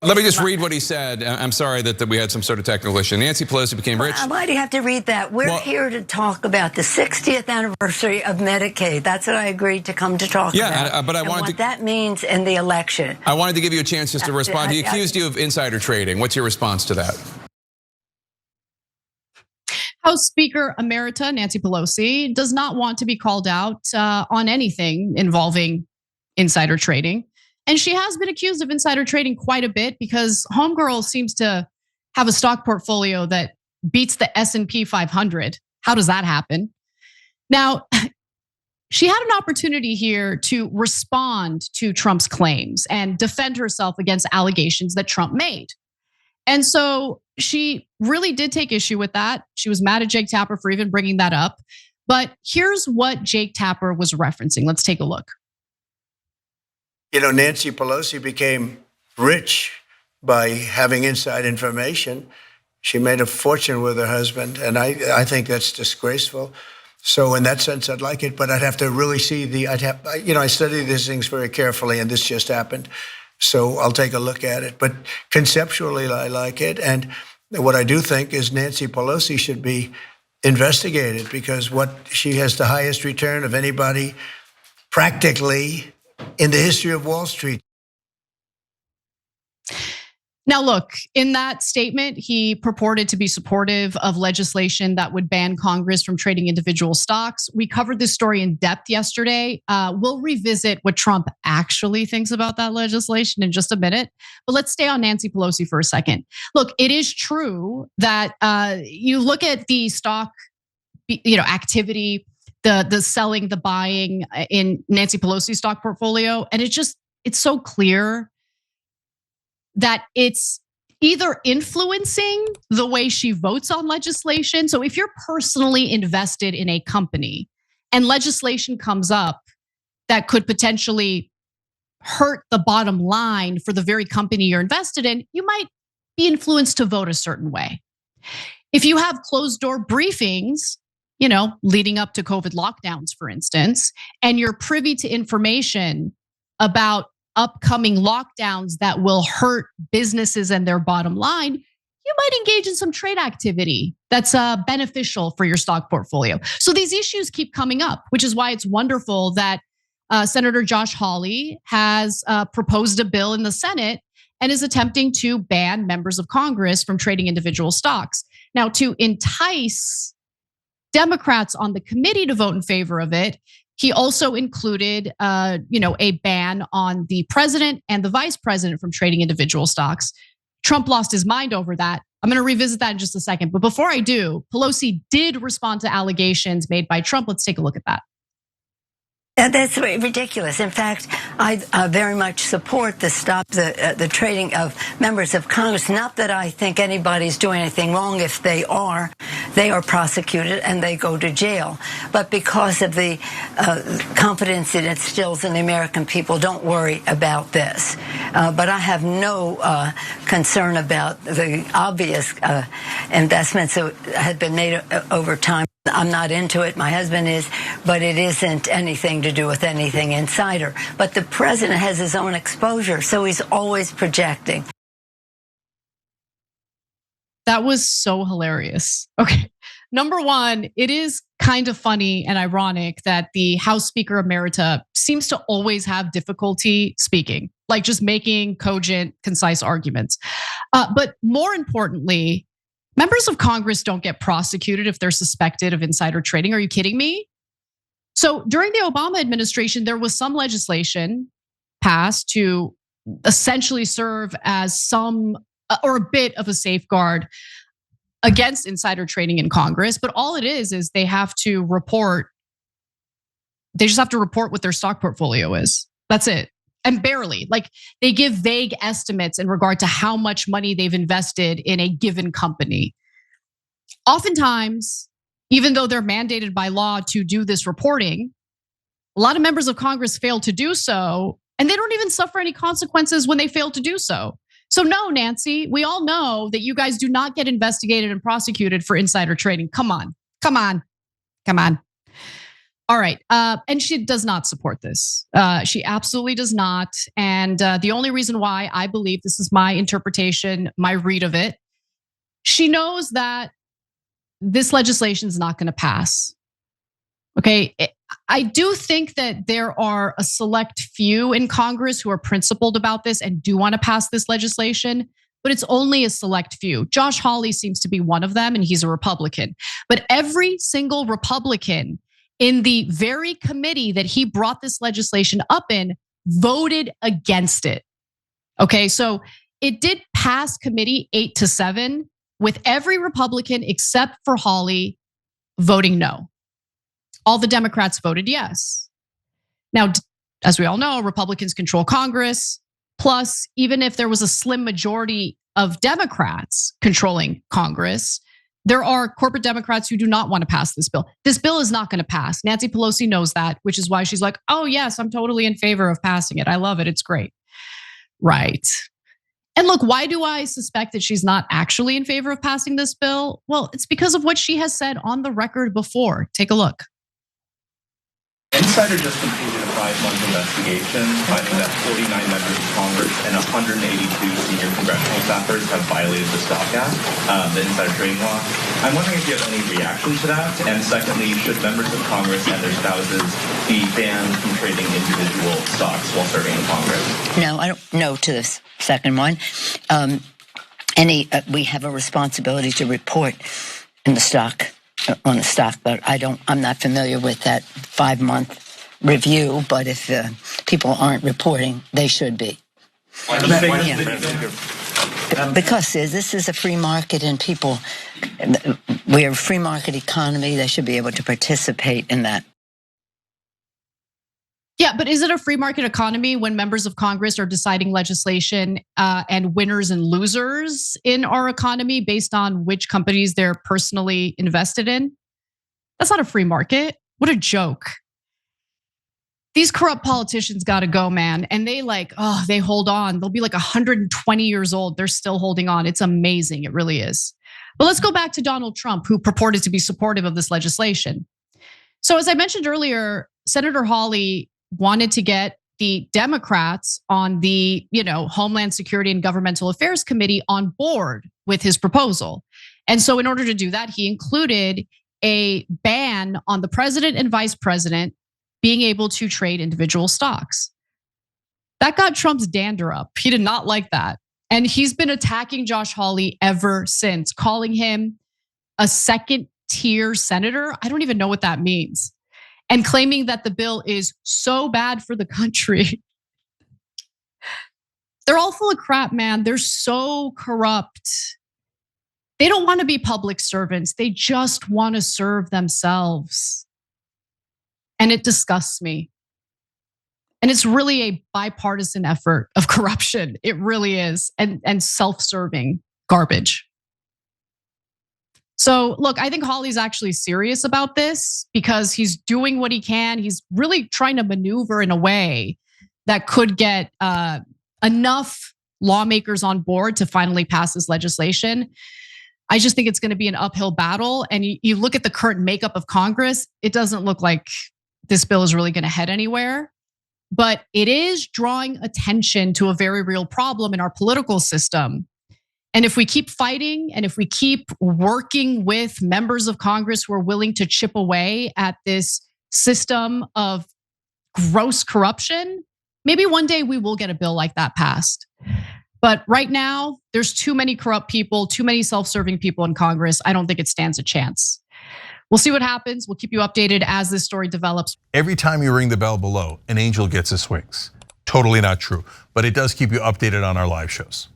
Let me just read what he said. I'm sorry that we had some sort of technical issue. Nancy Pelosi became rich. Why do you have to read that? We're here to talk about the 60th anniversary of Medicaid. That's what I agreed to come to talk about. Yeah, but I wanted what that means in the election. I wanted to give you a chance just to respond. He accused you of insider trading. What's your response to that? House Speaker Emerita Nancy Pelosi does not want to be called out on anything involving insider trading. And she has been accused of insider trading quite a bit because Homegirl seems to have a stock portfolio that beats the S&P 500. How does that happen? Now, she had an opportunity here to respond to Trump's claims and defend herself against allegations that Trump made. And so she really did take issue with that. She was mad at Jake Tapper for even bringing that up. But here's what Jake Tapper was referencing. Let's take a look. You know, Nancy Pelosi became rich by having inside information. She made a fortune with her husband, and I think that's disgraceful. So in that sense, I'd like it, but I'd have to really see I study these things very carefully, and this just happened. So I'll take a look at it. But conceptually, I like it. And what I do think is Nancy Pelosi should be investigated because she has the highest return of anybody practically in the history of Wall Street. Now, look, in that statement, he purported to be supportive of legislation that would ban Congress from trading individual stocks. We covered this story in depth yesterday. We'll revisit what Trump actually thinks about that legislation in just a minute. But let's stay on Nancy Pelosi for a second. Look, it is true that you look at the stock, activity, the selling, the buying in Nancy Pelosi's stock portfolio, and it's so clear that it's either influencing the way she votes on legislation. So if you're personally invested in a company and legislation comes up that could potentially hurt the bottom line for the very company you're invested in, you might be influenced to vote a certain way. If you have closed door briefings, leading up to COVID lockdowns, for instance, and you're privy to information about upcoming lockdowns that will hurt businesses and their bottom line, you might engage in some trade activity that's beneficial for your stock portfolio. So these issues keep coming up, which is why it's wonderful that Senator Josh Hawley has proposed a bill in the Senate and is attempting to ban members of Congress from trading individual stocks. Now, to entice Democrats on the committee to vote in favor of it, he also included, a ban on the president and the vice president from trading individual stocks. Trump lost his mind over that. I'm going to revisit that in just a second. But before I do, Pelosi did respond to allegations made by Trump. Let's take a look at that. That's ridiculous. In fact, I very much support the trading of members of Congress. Not that I think anybody's doing anything wrong. If they are prosecuted and they go to jail. But because of the confidence it instills in the American people, don't worry about this. But I have no concern about the obvious investments that had been made over time. I'm not into it, my husband is, but it isn't anything to do with anything insider. But the president has his own exposure, so he's always projecting. That was so hilarious. Okay, number one, it is kind of funny and ironic that the House Speaker Emerita seems to always have difficulty speaking, like just making cogent, concise arguments. But more importantly, members of Congress don't get prosecuted if they're suspected of insider trading. Are you kidding me? So during the Obama administration, there was some legislation passed to essentially serve as some or a bit of a safeguard against insider trading in Congress. But all it is they have to report. They just have to report what their stock portfolio is. That's it. And barely, like they give vague estimates in regard to how much money they've invested in a given company. Oftentimes, even though they're mandated by law to do this reporting, a lot of members of Congress fail to do so, and they don't even suffer any consequences when they fail to do so. So no, Nancy, we all know that you guys do not get investigated and prosecuted for insider trading. Come on. All right, and she does not support this. She absolutely does not. And the only reason why I believe, this is my interpretation, my read of it, she knows that this legislation is not going to pass. Okay, I do think that there are a select few in Congress who are principled about this and do want to pass this legislation, but it's only a select few. Josh Hawley seems to be one of them, and he's a Republican. But every single Republican in the very committee that he brought this legislation up in voted against it. Okay, so it did pass committee 8-7, with every Republican except for Hawley voting no. All the Democrats voted yes. Now, as we all know, Republicans control Congress. Plus, even if there was a slim majority of Democrats controlling Congress, there are corporate Democrats who do not want to pass this bill. This bill is not going to pass. Nancy Pelosi knows that, which is why she's like, oh, yes, I'm totally in favor of passing it. I love it. It's great. Right. And look, why do I suspect that she's not actually in favor of passing this bill? Well, it's because of what she has said on the record before. Take a look. Insider just completed a 5-month investigation finding that 49 members of Congress and 182 senior congressional staffers have violated the Stock Act, the insider trading law. I'm wondering if you have any reaction to that. And secondly, should members of Congress and their spouses be banned from trading individual stocks while serving in Congress? No, I don't know to this second one. We have a responsibility to report in the stock. On the stock, but I'm not familiar with that 5-month review, but if people aren't reporting, they should be. Because this is a free market and we're a free market economy, they should be able to participate in that. Yeah, but is it a free market economy when members of Congress are deciding legislation and winners and losers in our economy based on which companies they're personally invested in? That's not a free market. What a joke. These corrupt politicians got to go, man. And they they hold on. They'll be like 120 years old. They're still holding on. It's amazing. It really is. But let's go back to Donald Trump, who purported to be supportive of this legislation. So as I mentioned earlier, Senator Hawley wanted to get the Democrats on the, Homeland Security and Governmental Affairs Committee on board with his proposal. And so in order to do that, he included a ban on the president and vice president being able to trade individual stocks. That got Trump's dander up. He did not like that. And he's been attacking Josh Hawley ever since, calling him a second-tier senator. I don't even know what that means. And claiming that the bill is so bad for the country. They're all full of crap, man. They're so corrupt. They don't want to be public servants. They just want to serve themselves. And it disgusts me. And it's really a bipartisan effort of corruption. It really is. And self-serving garbage. So look, I think Hawley's actually serious about this because he's doing what he can. He's really trying to maneuver in a way that could get enough lawmakers on board to finally pass this legislation. I just think it's going to be an uphill battle. And you look at the current makeup of Congress, it doesn't look like this bill is really going to head anywhere. But it is drawing attention to a very real problem in our political system. And if we keep fighting and if we keep working with members of Congress who are willing to chip away at this system of gross corruption, maybe one day we will get a bill like that passed. But right now, there's too many corrupt people, too many self-serving people in Congress. I don't think it stands a chance. We'll see what happens. We'll keep you updated as this story develops. Every time you ring the bell below, an angel gets his wings. Totally not true, but it does keep you updated on our live shows.